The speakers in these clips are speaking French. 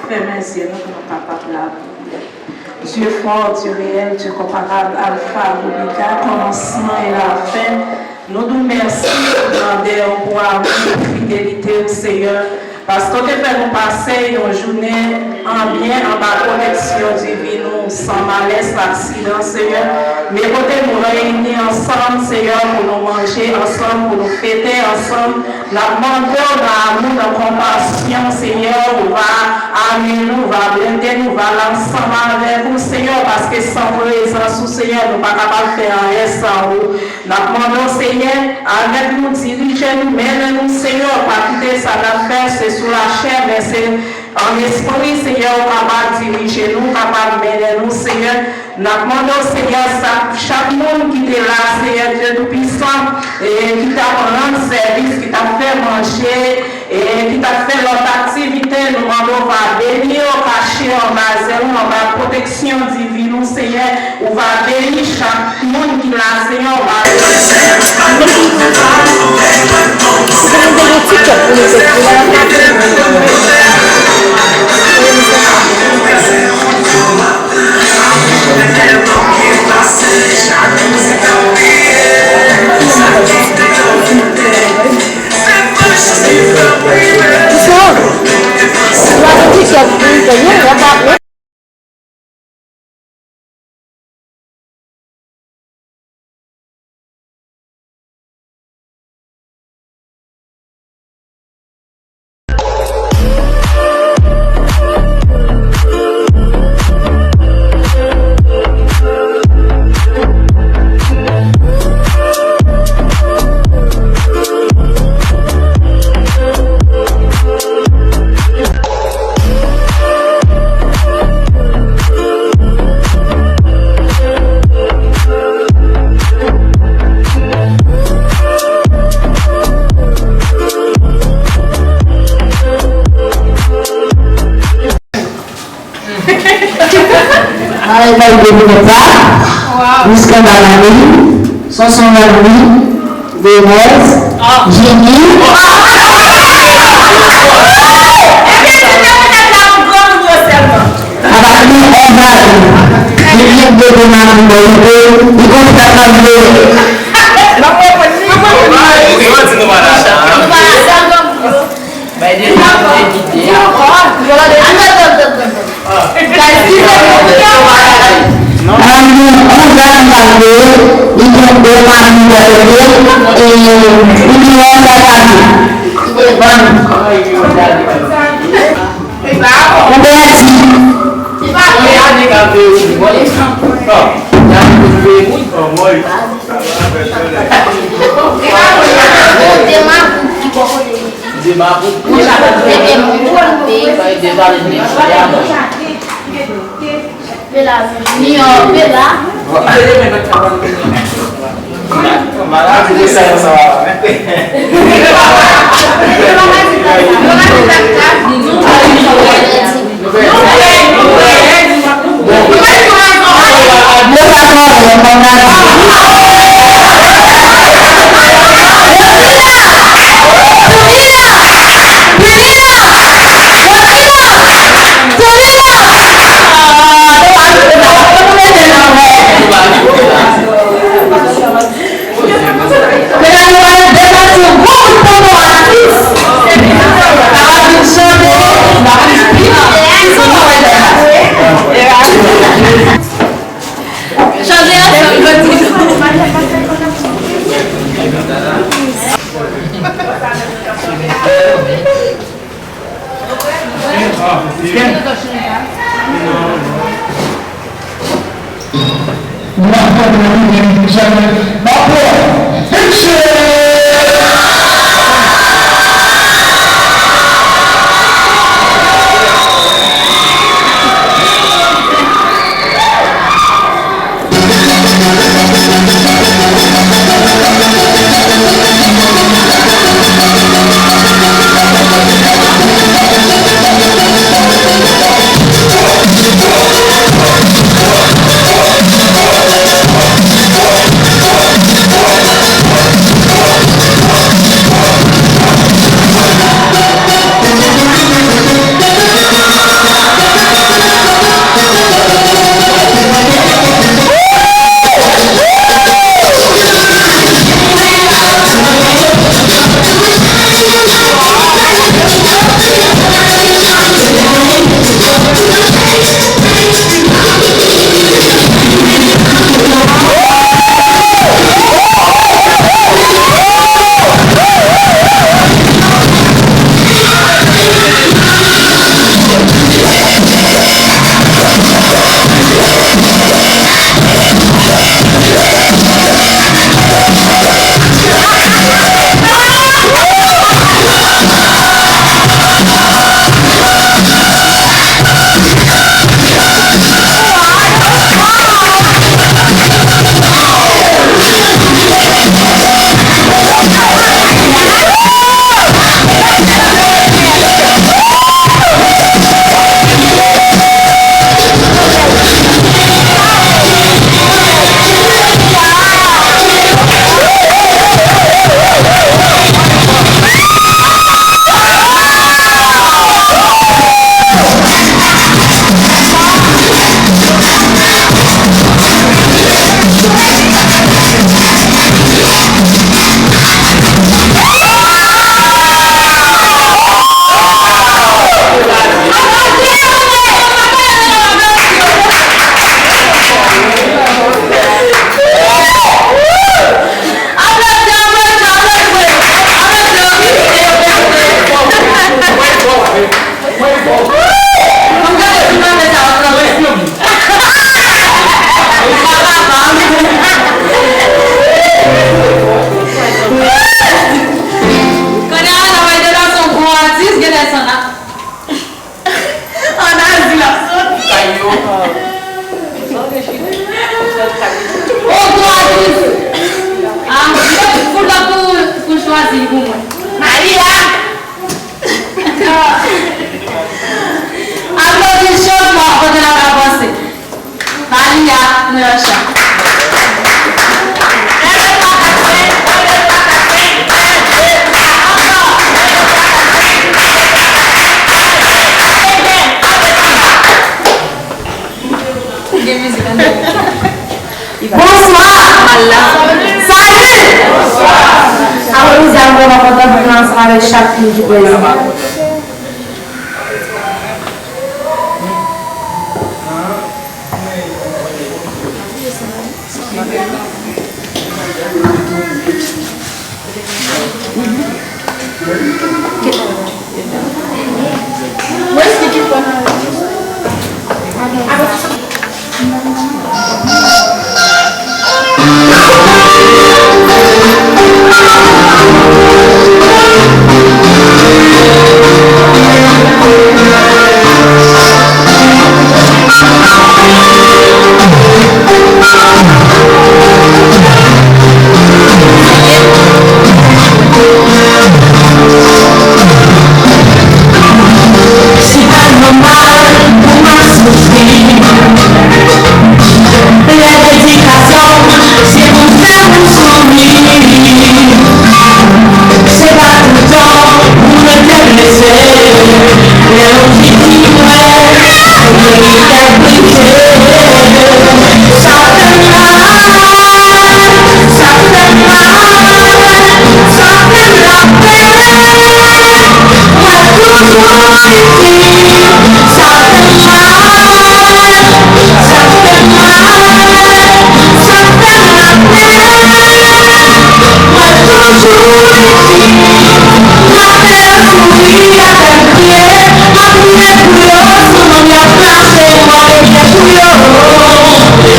Fermez les yeux, nous sommes capables de la prière. Dieu fort, Dieu réel, Dieu comparable, Alpha, Omega, commencement et la fin. Nous nous merci pour demander pour amour, fidélité au Seigneur. Parce que tu fais nous passer une journée en bien, en bas connexion divine, sans malaise, accident, Seigneur. Mais côté nous réunir ensemble, Seigneur, pour nous manger ensemble, pour nous fêter ensemble. La demande d'amour, de compassion, Seigneur, on va amener nous, va blinder nous, va l'ensemble avec vous, Seigneur, parce que sans présence, Seigneur, nous ne sommes pas capables de faire rien sans vous. Nous demandons, Seigneur, avec nous, diriger nous, mène-nous, Seigneur, pas quitter ça l'affaire, c'est sous la chair, mais c'est en esprit, Seigneur, capable de diriger nous, capable de mener nous, Seigneur. Nous demandons, Seigneur, chaque monde qui est là, Seigneur Dieu Tout-Puissant, et qui t'a rendu service, qui t'a fait manger, et qui t'a fait l'autre activité, nous demandons, va bénir, cacher en bas, en bas, protection divine, Seigneur, on va bénir chaque monde qui est là, Seigneur, on va jusqu'à la nuit, sans son ami, Vénès, Génie. salle là. Salut! Alors, nous avons un content pour ensemble avec chaque fille du président. Où est-ce que tu peux? C'est pas normal pour moi souffrir. La dédication, c'est pour faire vous sourire. C'est pas tout le temps pour me caresser. Mais on dit ouais, on est brisé. Ça fait mal, ça fait mal, ça fait la peine. Moi toujours ici, ça fait mal, ça fait mal, ça fait la peine. Moi toujours ici, la terre sourit avec pied, ma prière pour eux, son nom y a placé, moi et bien pour eux.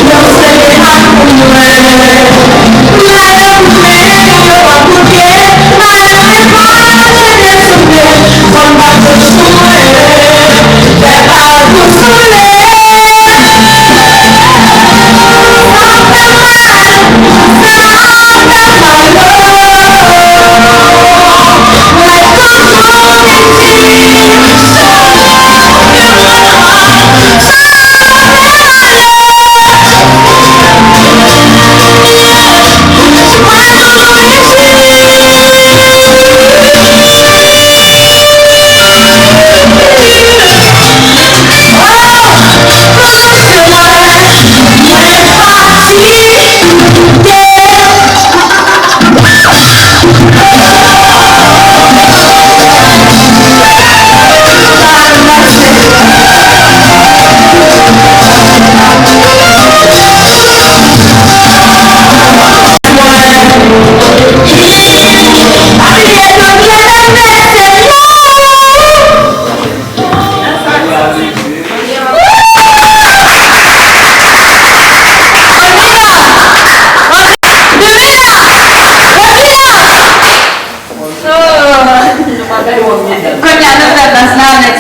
Non, c'est les mains pour nous, la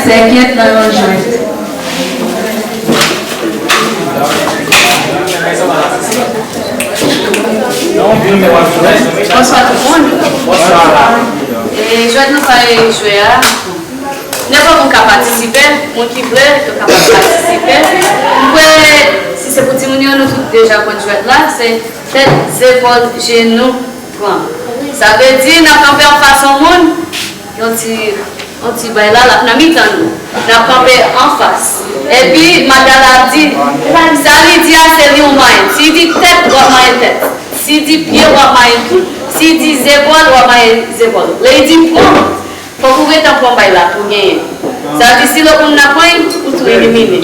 S'inquiète dans le jeu. Bonsoir tout le monde. Bonsoir. Et je vais nous faire jouer. N'importe qui peut participer, moi qui veut participer. Si c'est pour Timounio, nous tous déjà qu'on joue là, c'est tête, épaules, genoux, poings. Ça veut dire qu'on a campé en face au monde, on dit là, la mi-temps, on a campé en face. Et puis, madame a dit, ça lui dit à c'est lui au main. Si dit tête, on va tête. Si dit pied, on va pied. Si dit épaules, on va épaules. Là, il dit point. Il faut trouver un point là pour gagner. Ça veut dire si le monde n'a point, ou tout éliminer.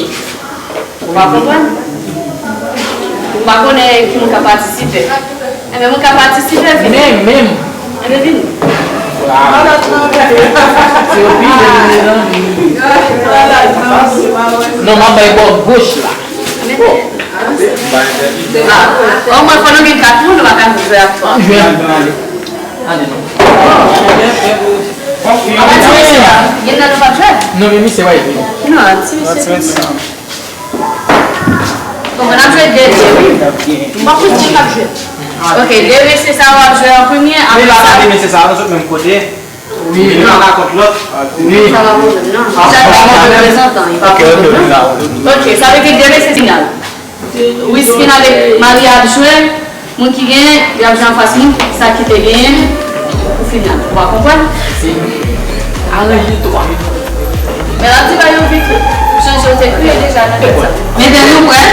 Vous comprenez? Vous ne connaissez qui m'a participé. Mais moi, j'ai participé. Même. Elle est non, ma vai bon gauche là. Au moins, pendant que 4 jours, on va jouer à toi. Il y en a pas joué? Non, mais c'est vrai. Non, c'est on a joué deux. Ok, deux, c'est ça, on va jouer en premier. Mais c'est ça, nous même côté. Oui, l'un contre l'autre. Oui. Ça va vous non. Ok, ça veut dire que deux, c'est final. Oui, ce qu'il a Maria a joué, moi qui gagne, il y a Jean Facile, ça qui te gagne, au final. Vous comprenez? Si. Allez, toi. Mais là, tu vas y aller vite. Je t'ai cru déjà. Mais de nous, ouais.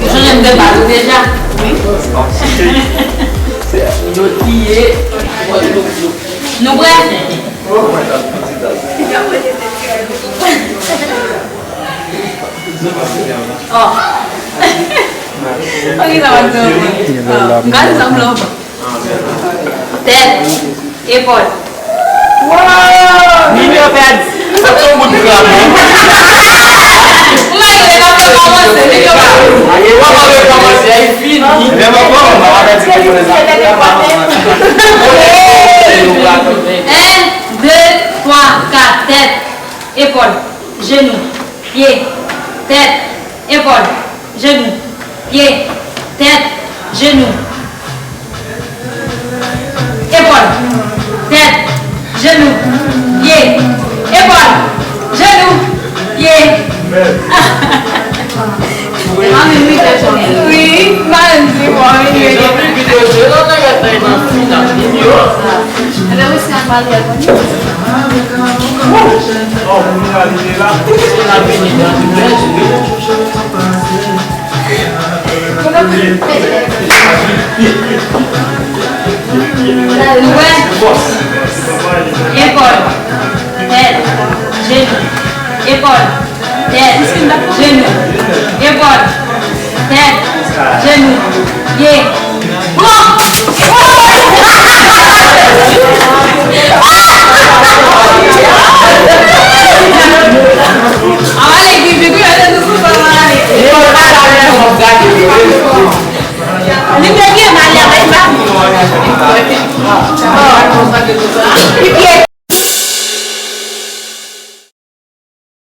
Je n'aime pas déjà. Nous, ouais. Oh. Ok, ça va te regarde ça, blanc. Tête, épaule. Wow! Mimi en fait, ça tombe au bout de la main. Moi, il est là pour commencer. Mais tu vas. Allez, on va commencer, il finit. Mais bon, on va dire que les 1, 2, 3, 4. Tête, épaule, genou, pied, tête, épaule, genou, pied, tête, genou, épaule, tête, genou, pied, épaule, genou, pied. Oui, épaule, tête, genou, épaule, tête, genou, épaule, tête, genou, pied. Allez,